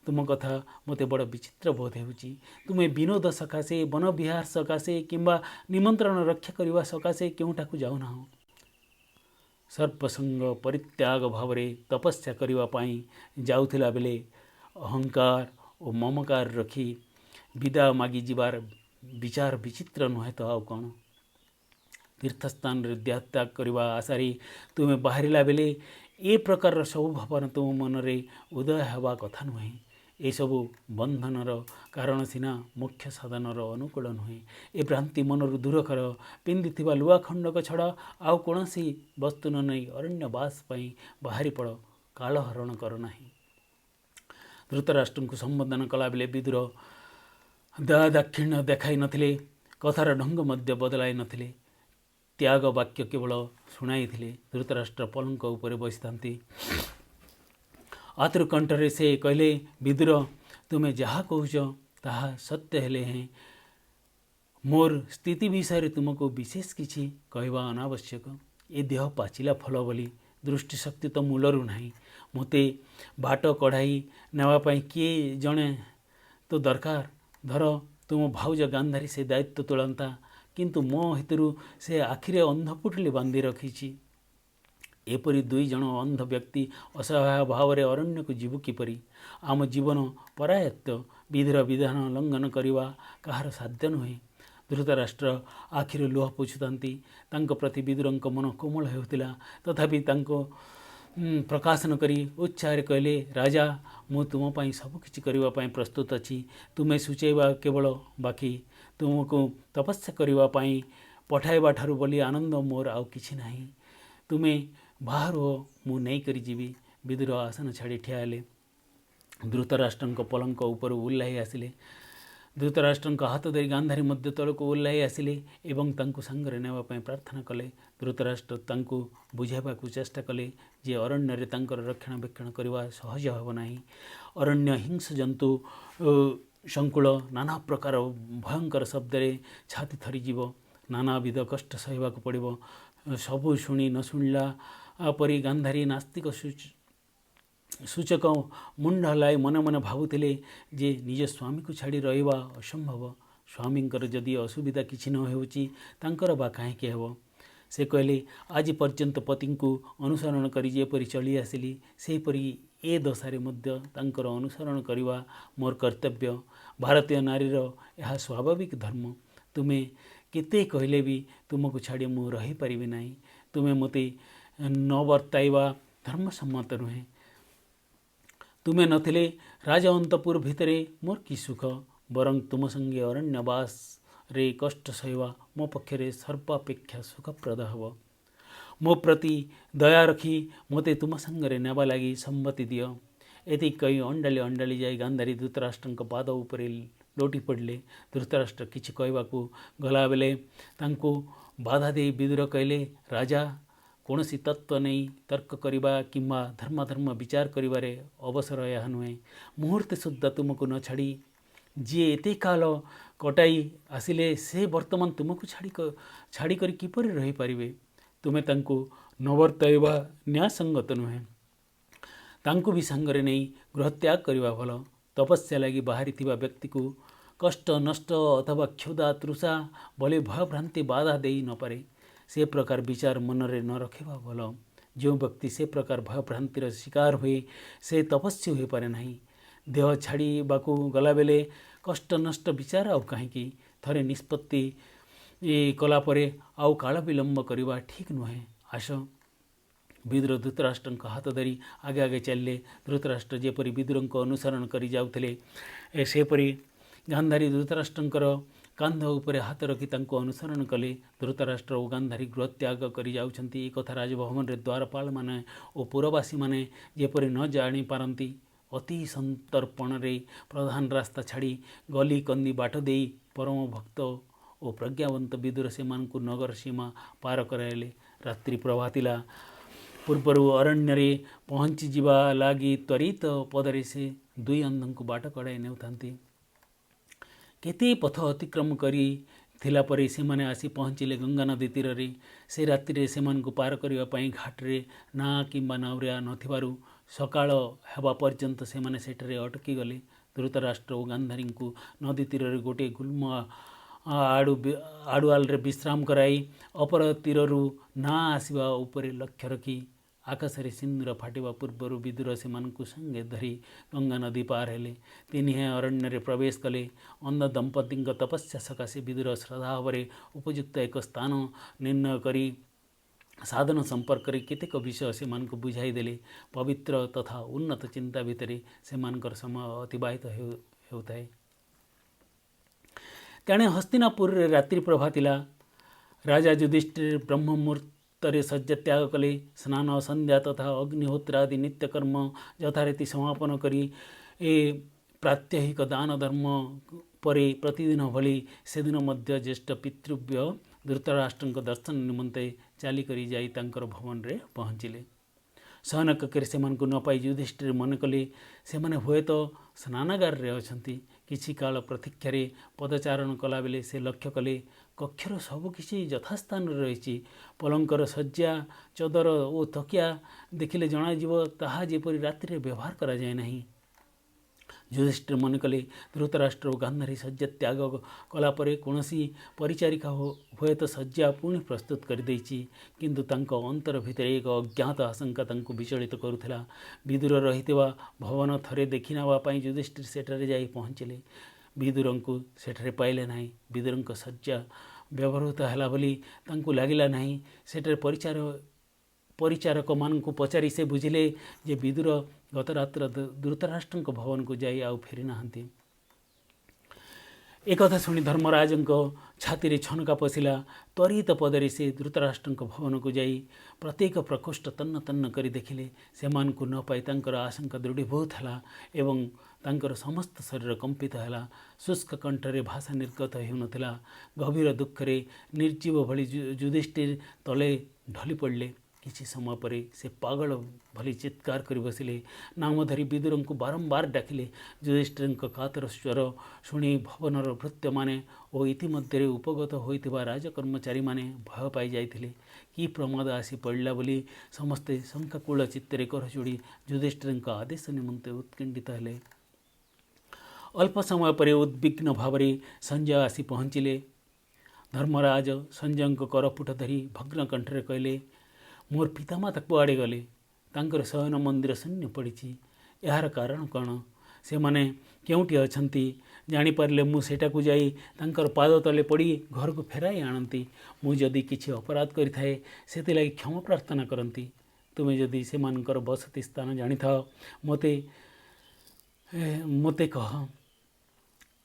तुम कथा मते बड़ विचित्र बोध हेउची। तुमे विनोद सकाशे वन विहार सकाशे किंबा निमंत्रण रक्षा करने सकाशे केउठाकू जाऊ ना। सर्पसंग परित्याग भावरे तपस्या करने पाई जाउथिला बेले अहंकार और ममकार रखी विदा मागी जीवार विचार विचित्र नुहे तो आउ कौन। तीर्थस्थान रे देहत्याग करने आशारी तुम्हें बाहरिला बेले ए प्रकार सब भावना तुम मन रे उदय हवा कथा नुहे। ए सबु बंधनर कारण सीना मुख्य साधनर अनुकूल नुहे। ए भ्रांति मनरु दूर कर। पिंधिथिबा लुआ खंडक छड़ा आउ कौनसी वस्तु न नहीं अरण्यवास पई बाहरी पड़ काल हरण कर नाही। धृतराष्ट्र को संबोधन कला बेले विदुर दाक्षिण्य देखाई नथिले, कथार ढंग मध्य बदलाई नथिले, त्याग वाक्य केवल शुणाई थिले। धृतराष्ट्र पलंक उपर बसी थांती। आतुर कंठरे से कहले, विदुर तुम्हें जहा कहूच ताहा सत्य हेले हैं। मोर स्थिति विषय तुमको विशेष किछि कहवा अनावश्यक। ए देह पाचिला फल बोली दृष्टिशक्ति तो मूलरू नाही। मते बाट कढ़ाई नेवाई किए जणे तो दरकार। धर तुम भाउज गांधारी से दायित्व तुलंता, किंतु मो हेतु से आखिरे अंधपुटली बांधी रखी। एपरी दुई जन अंध व्यक्ति असहाय भाव में अरण्य को जीवु किपरि। आम जीवन परायत्त विधिर विधान लंघन करवा कहार साध्य नुहे। धृतराष्ट्र आखिर लुह पोछुतांती। तांको प्रति विदुरंक मन कोमल हेउतिला। तथापि तांको प्रकाशन करी उत्साह कहले, राजा मु तुम पाई सब किछि करबा पाई प्रस्तुत अछि। तुम्हें सूचेबा केवल बाकी। तुमको तपस्या करबा पाई पठाइबा ठारु बोली आनंद मोर आउ किछि नाही। तुम्हें बाहर हो मु नहीं करी जीवी। विदुर आसन छाड़ी ठिया हेले। धृतराष्ट्र पलंक उपर उल्लाही आसिले। धृतराष्ट्र हाथ धरी गांधारी मध्य तल को ओह्लाई आसिले एवं तांको सांगरे नेवा पाई प्रार्थना कले। धृतराष्ट्र तांको बुझाइबाकू चेष्टा कले जे अरण्य रे तांकर रक्षणाबेक्षण करवा सहज हेब नाही। अरण्य हिंस जंतु संकुल नाना प्रकार भयंकर शब्दरे छाती थरीजीव। नानाविध कष्ट सहिबाकू पड़िबो। सबू शुणी न शुणिला परी गांधारी नास्तिक सूचक मुंड हलाई मन मन भावुथिले जे निज स्वामी को छाड़ी रहिबा असंभव। स्वामींकर जदि असुविधा किछि न हेउची तांकर बा काहेकि हेब। से कहले, आज पर्यंत पति को अनुसरण करी जेपरि चली आसिली सेपरि ए दशारे मध्य तांकर अनुसरण करवा मोर कर्तव्य। भारतीय नारीर यह स्वाभाविक धर्म। तुम्हें केते कहले भी तुमको छाड़ी मु रही पारिबि नाही। तुम्हें मते न वर्ताइबा धर्मसम्मत नुहे। तुम्हें नथिले राजा अंतपुर भितरे मोर की सुख। बरं तुम संगे अरण्यवास रे कष्ट सहिबा मो पक्षरे सर्वापेक्षा सुखप्रद हब। मो प्रति दया रखी मते तुम संगरे नेबा लगी सम्मति दियो। एति कही अंडाली अंडाली जाई गांधारी धृतराष्ट्र पाद उपरे लोटी पड़ले। धृतराष्ट्र किछि कहबाकू गला बेले तांको बाधा दे विदुर कहले, राजा कौनसी तत्व नहीं तर्क करिबा किंबा धर्माधर्म विचार करिबारे अवसर यह नुहे। मुहूर्ते सुद्धा तुमको न छाड़ी जी एते काल कटाई आसिले से वर्तमान तुमको छाड़ी करी किपरि रही पारिबे। तुमे तांको न वर्ताइबा न्यायसंगत नुहे। तांको भी सांगरे नहीं गृहत्याग करिबा भल। तपस्या लगी बाहरी थिबा व्यक्ति को कष्ट नष्ट अथवा क्षुधा तृषा भले भय भ्रांति बाधा देई न पारे। से प्रकार विचार मनरे न रखिबा भल। जो व्यक्ति से प्रकार भय भ्रांतिर शिकार हुए से तपस्वी हो पारे नहीं। देह छाड़ी बाकू गला बेले कष्ट नष्ट विचार आउ कहीं थरे निष्पत्ति कलापरे आउ काल विलंब करवा ठीक नुहे। आश विदुर धृतराष्ट्र हाथ धरी आगे आगे चलले। धृतराष्ट्र जेपरी विदुर अनुसरण करी जाउथिले सेपरी गांधारी धृतराष्ट्रंकर कांध उपरे हाथ रखी तांको अनुसरण कले। धृतराष्ट्र और गांधारी गृहत्याग करी जाउछंती। एक कथा राजभवन रे द्वारपाल माने और पुरवासी माने जेपरी न जानी पारंती अति संतर्पण रे प्रधान रास्ता छाड़ी गली कंदी बाट देई परम भक्त और प्रज्ञावंत विदुर से मानकु नगर सीमा पार कराइले। रात्रि प्रभातिला पूर्वरु अरण्य रे पहुंची जीवा लागी त्वरित पदरे से दुई अंधंकु बाट कड़ाई नेउथांती। केते पथ अतिक्रम करी थिला परे से माने आसी पहुँचिले गंगा नदी तीर रे। से रात्रि रे से मानकु पार करिवा पई घाट रे ना किंबा नावरिया नथिबारु ସକାଳ ହେବା ପର୍ଯ୍ୟନ୍ତ ସେମାନେ ସେଠାରେ ଅଟକି ଗଲେ। ଧୃତରାଷ୍ଟ୍ର ଓ ଗାନ୍ଧାରୀଙ୍କୁ ନଦୀ ତୀରରେ ଗୋଟିଏ ଗୁଳ୍ମ ଆଡ଼ୁଆଲରେ ବିଶ୍ରାମ କରାଇ ଅପର ତୀରରୁ ନାଁ ଆସିବା ଉପରେ ଲକ୍ଷ୍ୟ ରଖି ଆକାଶରେ ସିନ୍ଦୁର ଫାଟିବା ପୂର୍ବରୁ ବିଦୁର ସେମାନଙ୍କୁ ସଙ୍ଗେ ଧରି ଗଙ୍ଗା ନଦୀ ପାର ହେଲେ। ତିନିହେଁ ଅରଣ୍ୟରେ ପ୍ରବେଶ କଲେ। ଅନ୍ଧ ଦମ୍ପତିଙ୍କ ତପସ୍ୟା ସକାଶେ ବିଦୁର ଶ୍ରଦ୍ଧା ଭାବରେ ଉପଯୁକ୍ତ ଏକ ସ୍ଥାନ ନିର୍ଣ୍ଣୟ କରି ସାଧନ ସମ୍ପର୍କରେ କେତେକ ବିଷୟ ସେମାନଙ୍କୁ ବୁଝାଇ ଦେଲେ। ପବିତ୍ର ତଥା ଉନ୍ନତ ଚିନ୍ତା ଭିତରେ ସେମାନଙ୍କର ସମୟ ଅତିବାହିତ ହେଉଥାଏ। ତେଣେ ହସ୍ତିନାପୁରରେ ରାତ୍ରି ପ୍ରଭା ଥିଲା। ରାଜା ଯୁଧିଷ୍ଠିର ବ୍ରହ୍ମ ମୁହୂର୍ତ୍ତରେ ଶଯ୍ୟା ତ୍ୟାଗ କଲେ। ସ୍ନାନ ସନ୍ଧ୍ୟା ତଥା ଅଗ୍ନିହୋତ୍ରାଦି ନିତ୍ୟକର୍ମ ଯଥାରୀତି ସମାପନ କରି ପ୍ରାତ୍ୟହିକ ଦାନ ଧର୍ମ ପରେ ପ୍ରତିଦିନ ଭଳି ସେଦିନ ମଧ୍ୟ ଜ୍ୟେଷ୍ଠ ପିତୃବ୍ୟ ଧୃତରାଷ୍ଟ୍ରଙ୍କ ଦର୍ଶନ ନିମନ୍ତେ ଚାଲିକରି ଯାଇ ତାଙ୍କର ଭବନରେ ପହଞ୍ଚିଲେ। ଶୟନ କକ୍ଷରେ ସେମାନଙ୍କୁ ନ ପାଇ ଯୁଧିଷ୍ଠିର ମନେ କଲେ ସେମାନେ ହୁଏତ ସ୍ନାନାଗାରରେ ଅଛନ୍ତି। କିଛି କାଳ ପ୍ରତୀକ୍ଷାରେ ପଦଚାରଣ କଲାବେଳେ ସେ ଲକ୍ଷ୍ୟ କଲେ କକ୍ଷର ସବୁକିଛି ଯଥାସ୍ଥାନରେ ରହିଛି। ପଲଙ୍କର ଶଯ୍ୟା ଚଦର ଓ ତକିଆ ଦେଖିଲେ ଜଣାଯିବ ତାହା ଯେପରି ରାତିରେ ବ୍ୟବହାର କରାଯାଏ ନାହିଁ। ଯୁଧିଷ୍ଠିର ମନେ କଲେ ଧୃତରାଷ୍ଟ୍ର ଓ ଗାନ୍ଧାରୀ ଶଯ୍ୟା ତ୍ୟାଗ କଲାପରେ କୌଣସି ପରିଚାରିକା ହୁଏତ ଶଯ୍ୟା ପୁଣି ପ୍ରସ୍ତୁତ କରିଦେଇଛି। କିନ୍ତୁ ତାଙ୍କ ଅନ୍ତର ଭିତରେ ଏକ ଅଜ୍ଞାତ ଆଶଙ୍କା ତାଙ୍କୁ ବିଚଳିତ କରୁଥିଲା। ବିଦୁର ରହିଥିବା ଭବନ ଥରେ ଦେଖି ନେବା ପାଇଁ ଯୁଧିଷ୍ଠିର ସେଠାରେ ଯାଇ ପହଞ୍ଚିଲେ। ବିଦୁରଙ୍କୁ ସେଠାରେ ପାଇଲେ ନାହିଁ। ବିଦୁରଙ୍କ ଶଯ୍ୟା ବ୍ୟବହୃତ ହେଲା ବୋଲି ତାଙ୍କୁ ଲାଗିଲା ନାହିଁ। ସେଠାରେ ପରିଚାରକମାନଙ୍କୁ ପଚାରି ସେ ବୁଝିଲେ ଯେ ବିଦୁର ଗତ ରାତ୍ର ଧୃତରାଷ୍ଟ୍ରଙ୍କ ଭବନକୁ ଯାଇ ଆଉ ଫେରି ନାହାନ୍ତି। ଏକଥା ଶୁଣି ଧର୍ମରାଜଙ୍କ ଛାତିରେ ଛନକା ପଶିଲା। ତ୍ୱରିତ ପଦରେ ସେ ଧୃତରାଷ୍ଟ୍ରଙ୍କ ଭବନକୁ ଯାଇ ପ୍ରତ୍ୟେକ ପ୍ରକୋଷ୍ଠ ତନ୍ନ ତନ୍ନ କରି ଦେଖିଲେ। ସେମାନଙ୍କୁ ନ ପାଇ ତାଙ୍କର ଆଶଙ୍କା ଦୃଢ଼ୀଭୂତ ହେଲା ଏବଂ ତାଙ୍କର ସମସ୍ତ ଶରୀର କମ୍ପିତ ହେଲା। ଶୁଷ୍କ କଣ୍ଠରେ ଭାଷା ନିର୍ଗତ ହେଉନଥିଲା। ଗଭୀର ଦୁଃଖରେ ନିର୍ଜୀବ ଭଳି ଯୁଧିଷ୍ଠିର ତଳେ ଢଳି ପଡ଼ିଲେ। କିଛି ସମୟ ପରେ ସେ ପାଗଳ ଭଳି ଚିତ୍କାର କରି ବସିଲେ। ନାମ ଧରି ବିଦୁରଙ୍କୁ ବାରମ୍ବାର ଡାକିଲେ। ଯୁଧିଷ୍ଠିରଙ୍କ କାତର ସ୍ୱର ଶୁଣି ଭବନର ଭୃତ୍ୟମାନେ ଓ ଇତିମଧ୍ୟରେ ଉପଗତ ହୋଇଥିବା ରାଜକର୍ମଚାରୀମାନେ ଭୟ ପାଇ ଯାଇଥିଲେ। କି ପ୍ରମାଦ ଆସି ପଡ଼ିଲା ବୋଲି ସମସ୍ତେ ଶଙ୍କାକୁଳ ଚିତ୍ତରେ କରଚୁଡ଼ି ଯୁଧିଷ୍ଠିରଙ୍କ ଆଦେଶ ନିମନ୍ତେ ଉତ୍କଣ୍ଠିତ ହେଲେ। ଅଳ୍ପ ସମୟ ପରେ ଉଦ୍ବିଗ୍ନ ଭାବରେ ସଞ୍ଜୟ ଆସି ପହଞ୍ଚିଲେ। ଧର୍ମରାଜ ସଞ୍ଜୟଙ୍କ କରପୁଟ ଧରି ଭଗ୍ନ କଣ୍ଠରେ କହିଲେ, ମୋର ପିତାମାତା କୁଆଡ଼େ ଗଲେ? ତାଙ୍କର ଶୟନ ମନ୍ଦିର ଶୂନ୍ୟ ପଡ଼ିଛି। ଏହାର କାରଣ କ'ଣ? ସେମାନେ କେଉଁଠି ଅଛନ୍ତି? ଜାଣିପାରିଲେ ମୁଁ ସେଠାକୁ ଯାଇ ତାଙ୍କର ପାଦ ତଳେ ପଡ଼ି ଘରକୁ ଫେରାଇ ଆଣନ୍ତି। ମୁଁ ଯଦି କିଛି ଅପରାଧ କରିଥାଏ ସେଥିଲାଗି କ୍ଷମା ପ୍ରାର୍ଥନା କରନ୍ତି। ତୁମେ ଯଦି ସେମାନଙ୍କର ବସତି ସ୍ଥାନ ଜାଣିଥାଅ ମୋତେ କହ।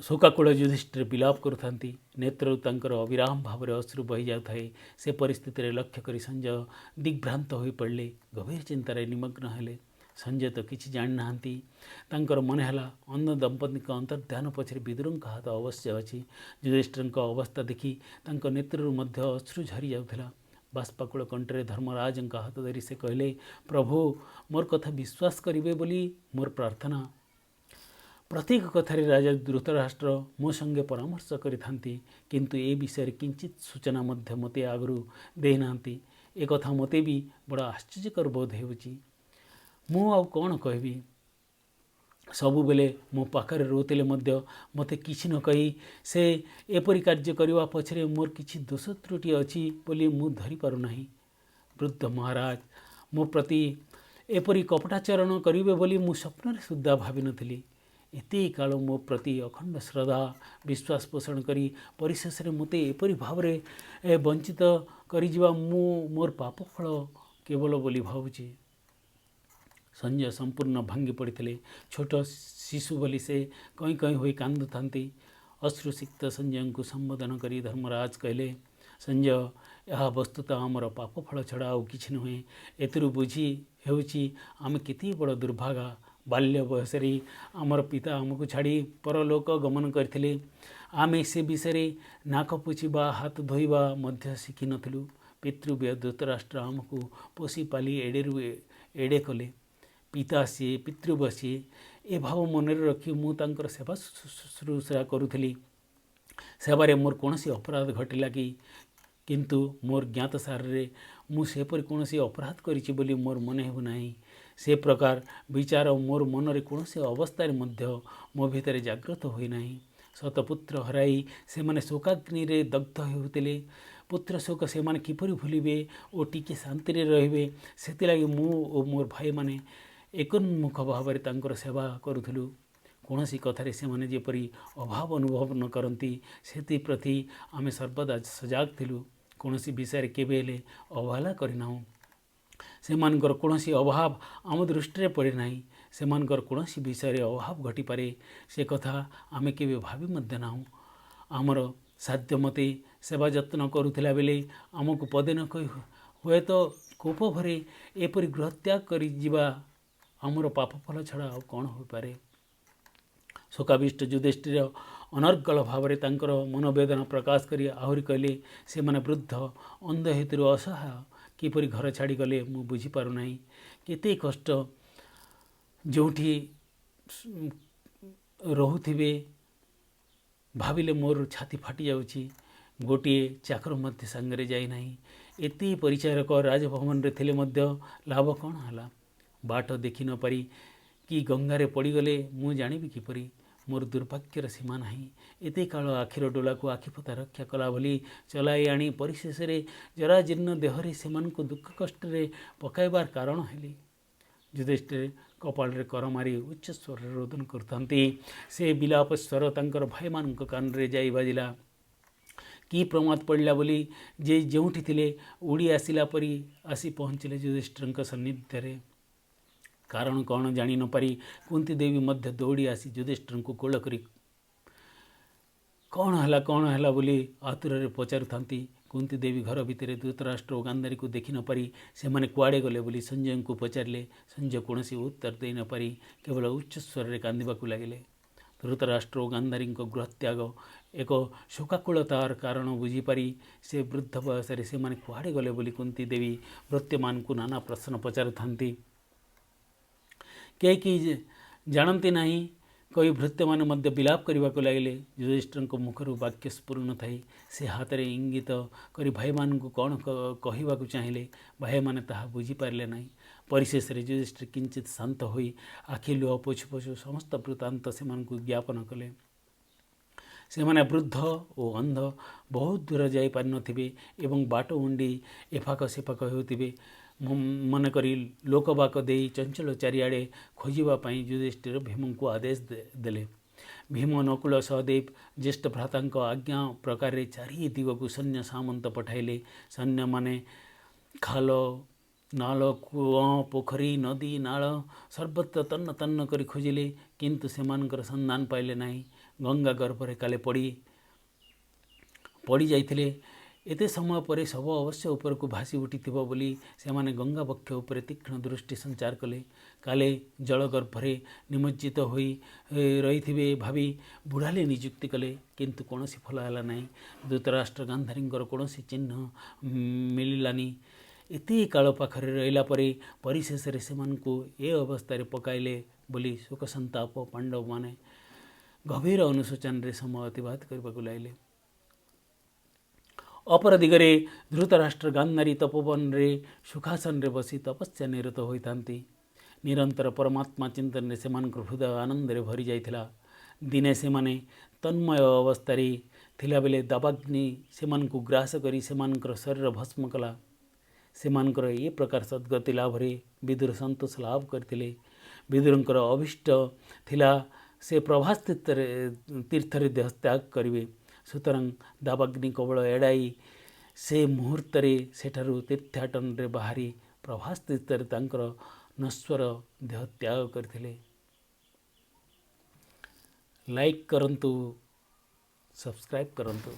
ଶୋକାକୁଳ ଯୁଧିଷ୍ଠିର ବିଳାପ କରୁଥାନ୍ତି। ନେତ୍ରରୁ ତାଙ୍କର ଅବିରାମ ଭାବରେ ଅଶ୍ରୁ ବହି ଯାଉଥାଏ। ସେ ପରିସ୍ଥିତିରେ ଲକ୍ଷ୍ୟ କରି ସଞ୍ଜୟ ଦିଗ୍ଭ୍ରାନ୍ତ ହୋଇପଡ଼ିଲେ। ଗଭୀର ଚିନ୍ତାରେ ନିମଗ୍ନ ହେଲେ। ସଞ୍ଜୟ ତ କିଛି ଜାଣିନାହାନ୍ତି। ତାଙ୍କର ମନେ ହେଲା ଅନ୍ଧ ଦମ୍ପତିଙ୍କ ଅନ୍ତର୍ଧ୍ୟାନ ପଛରେ ବିଦୁରଙ୍କ ହାତ ଅବଶ୍ୟ ଅଛି। ଯୁଧିଷ୍ଠିରଙ୍କ ଅବସ୍ଥା ଦେଖି ତାଙ୍କ ନେତ୍ରରୁ ମଧ୍ୟ ଅଶ୍ରୁ ଝରି ଯାଉଥିଲା। ବାଷ୍ପାକୁଳ କଣ୍ଠରେ ଧର୍ମରାଜଙ୍କ ହାତ ଧରି ସେ କହିଲେ, ପ୍ରଭୁ, ମୋର କଥା ବିଶ୍ୱାସ କରିବେ ବୋଲି ମୋର ପ୍ରାର୍ଥନା। ପ୍ରତ୍ୟେକ କଥାରେ ରାଜା ଧୃତରାଷ୍ଟ୍ର ମୋ ସଙ୍ଗେ ପରାମର୍ଶ କରିଥାନ୍ତି, କିନ୍ତୁ ଏ ବିଷୟରେ କିଞ୍ଚିତ ସୂଚନା ମଧ୍ୟ ମୋତେ ଆଗରୁ ଦେଇନାହାନ୍ତି। ଏକଥା ମୋତେ ବି ବଡ଼ ଆଶ୍ଚର୍ଯ୍ୟକର ବୋଧ ହେଉଛି। ମୁଁ ଆଉ କ'ଣ କହିବି? ସବୁବେଳେ ମୋ ପାଖରେ ରହୁଥିଲେ ମଧ୍ୟ ମୋତେ କିଛି ନ କହି ସେ ଏପରି କାର୍ଯ୍ୟ କରିବା ପଛରେ ମୋର କିଛି ଦୋଷ ତ୍ରୁଟି ଅଛି ବୋଲି ମୁଁ ଧରିପାରୁନାହିଁ। ବୃଦ୍ଧ ମହାରାଜ ମୋ ପ୍ରତି ଏପରି କପଟାଚରଣ କରିବେ ବୋଲି ମୁଁ ସ୍ୱପ୍ନରେ ସୁଦ୍ଧା ଭାବିନଥିଲି। ଏତେ କାଳ ମୋ ପ୍ରତି ଅଖଣ୍ଡ ଶ୍ରଦ୍ଧା ବିଶ୍ୱାସ ପୋଷଣ କରି ପରିଶେଷରେ ମୋତେ ଏପରି ଭାବରେ ବଞ୍ଚିତ କରିଯିବା ମୁଁ ମୋର ପାପ ଫଳ କେବଳ ବୋଲି ଭାବୁଛି। ସଞ୍ଜୟ ସମ୍ପୂର୍ଣ୍ଣ ଭାଙ୍ଗି ପଡ଼ିଥିଲେ। ଛୋଟ ଶିଶୁ ବୋଲି ସେ କଇଁ କଇଁ ହୋଇ କାନ୍ଦୁଥାନ୍ତି। ଅଶ୍ରୁସିକ୍ତ ସଞ୍ଜୟଙ୍କୁ ସମ୍ବୋଧନ କରି ଧର୍ମରାଜ କହିଲେ, ସଞ୍ଜୟ, ଏହା ବସ୍ତୁତଃ ଆମର ପାପ ଫଳ ଛଡ଼ା ଆଉ କିଛି ନୁହେଁ। ଏଥିରୁ ବୁଝି ହେଉଛି ଆମେ କେତେ ବଡ଼ ଦୁର୍ଭାଗା। ବାଲ୍ୟ ବୟସରେ ଆମର ପିତା ଆମକୁ ଛାଡ଼ି ପରଲୋକ ଗମନ କରିଥିଲେ। ଆମେ ସେ ବିଷୟରେ ନାକ ପୋଛିବା ହାତ ଧୋଇବା ମଧ୍ୟ ଶିଖିନଥିଲୁ। ପିତୃବ୍ୟ ଧୃତରାଷ୍ଟ୍ର ଆମକୁ ପୋଷି ପାଲି ଏଡ଼େରୁ ଏଡ଼େ କଲେ। ପିତା ସିଏ, ପିତୃବ୍ୟ ସିଏ, ଏ ଭାବ ମନରେ ରଖି ମୁଁ ତାଙ୍କର ସେବା ଶୁଶ୍ରୂଷା କରୁଥିଲି। ସେବାରେ ମୋର କୌଣସି ଅପରାଧ ଘଟିଲା କି? କିନ୍ତୁ ମୋର ଜ୍ଞାତସାରରେ ମୁଁ ସେପରି କୌଣସି ଅପରାଧ କରିଛି ବୋଲି ମୋର ମନେ ହେଉନାହିଁ। से प्रकार विचार मोर मनरे कौनसी अवस्था मध्य मो भितर जागृत होई नाही। शतपुत्र हराई से माने शोकाग्नि रे दग्ध होउतिले। पुत्र शोक से माने किपरि भूलिबे ओ टिके शांति रे रहिबे सेतिलागि मु ओ मोर भाई माने एकोन्मुख भाव रे तांकर सेवा करुथुलु। कौनसी कथारे से माने जेपरि अभाव अनुभव न करती सेति प्रति आमे सर्वदा सजाग थिलु। कौनसी विषय केबे हेले अवहेला करिनाहु। सेमानकर कौनसी अभाव आम दृष्टि रे पड़े नाही। सेमानकर कौनसी विषय रे अभाव घटी पारे से कथा आमे केबे भाबी मध्य नाहु। आमर साध्य मते सेवा जत्न करुथिला बेले आमको पदे न कहि हुए तो कोप भरे एपरि गृहत्याग करि जिबा आमर पाप फल छड़ा आ कौन हो पारे। शोकाविष्ट युधिष्ठिर अनर्गल भाव रे तांकर मनोवेदना प्रकाश करी आहुरी कहले से माने वृद्ध अंध हेतु असहाय किपरि घर छाड़ी गले मु बुझी पारु नाही। केते कष्ट जोठी रहुथिबे भाविले मोर छाती फाटी जाउची। गोटिए चाकर मध्य संगरे जाई नाही। एते परिचारक राजभवन रे थिले मध्य लाभ कौन हला। बाट देखि न पारी कि गंगारे पड़ी गले मु जानिबि किपरि। मोर दुर्भाग्यर सीमा नाही। एते काल आखिर डोला को आखिपता रक्षा कला भली चलाई आनी परिशेष रे जराजीर्ण देहरे सेमानकु दुख कष्ट रे पकाइबार कारण हेली। युधिष्ठिर कपाल रे कर मारी उच्च स्वर रोदन करथांती। से विलाप स्वर तांकर भाई मानक कान रे जाई बाजिला। कि प्रमाद पड़ला बोली जे जोठी थिले उड़ी आसिला परी आसी पहुँचले युधिष्ठिरଙ୍କ सन्निध्य। कारण कौन जानी न पारी कुंती देवी मध्य दौड़ी आसी युधिष्ठिरଙ୍କୁ कोल करी कौन है बोली आतुर रे पचारु थांती। कुंती देवी घर भितर धृतराष्ट्र और गांधारी को देखि न पारी से माने कुआड़े गले बोली संजय को पचारे। संजय कौनसी उत्तर दे न पारी केवल उच्च स्वर रे कांदिबाकु लागिले। धृतराष्ट्र और गांधारी गृहत्याग एक शोकाकुलतार कारण बुझीपारी से वृद्ध बयस से माने कुआड़े गले बोली कुंती देवी भृत्यमान को नाना प्रश्न पचारु थांती। कई जानती नहीं कई भृत्य माने मध्य विलाप करने को लगे। युधिष्ठिरଙ୍କ मुखर वाक्य स्फुर न थाई से हाथ में इंगित करी भाई मान को कौन कहवाक चाहिए भाई माने ताहा बुझी पारे ना। परिशेष रे युधिष्ठिर किंचित शांत होई आखि लुह पोछु पोछु समस्त वृत्तांत से ज्ञापन कले। से माने वृद्ध और अंध बहुत दूर जाई पारि नथिबे एवं बाट उंडी एफाक सेफाक होउथिबे मन करी लोकबाक दे चंचल चारिआडे खोजा युधिष्ठिर भीम को आदेश देले। भीम नकुल सहदेव ज्येष्ठ भ्रातांक आज्ञा प्रकार चारि दिगकु सैन्य सामंत पठाइले। सैन्य माने खाल नाल कुआ पोखरी नदी नाल सर्वत्र तन्न तन्न करी खोजिले किंतु सेमानकर संधान पाइले नाही। गंगा गर्भरे काले पड़ी जाइथिले। एते समय पर सब अवश्य ऊपर को भासी उठी बोली से माने गंगा बक्ष उपर तीक्ष्ण दृष्टि संचार कले। काले जल गर्भरे निमज्जित होई रही भावी बुढ़ाले नियुक्ति कले किंतु कौनसी फल है ना। धृतराष्ट्र गांधारींकर कौनसी चिन्ह मिललानी। एते काल पाखरे रहिला परे परिशेष रे सेमानकु ए अवस्था पकाइले बोली शोक संताप पांडव माने गभीर अनुशोचन रे समय अतिबाहित करबाकु लागिले। अपर दिगरे धृतराष्ट्र गांधारी तपोवन रे सुखासन रे बसी तपस्या निरत होइथांती। निरंतर परमात्मा चिंतन रे सेमानकर हृदय आनंद रे भरी जाइथिला। दिने सेमाने तन्मय अवस्था रे थिला बेले दावाग्नि सेमानकु ग्रास करी सेमानकर शरीर भस्म कला। सेमानकर ए प्रकार सद्गति लाभ रे विदुर संतोष लाभ करथिले। विदुरंकर अभिष्ट थिला से प्रभास तीर्थ रे देह त्याग करिवे। सुतरां दावाग्नि कबल एड़ाई से मुहूर्त सेठारु तीर्थाटन रे बाहरी प्रभास तीर्थ रे तांकर नश्वर देह त्याग करथिले। लाइक करंतु, सब्सक्राइब करंतु।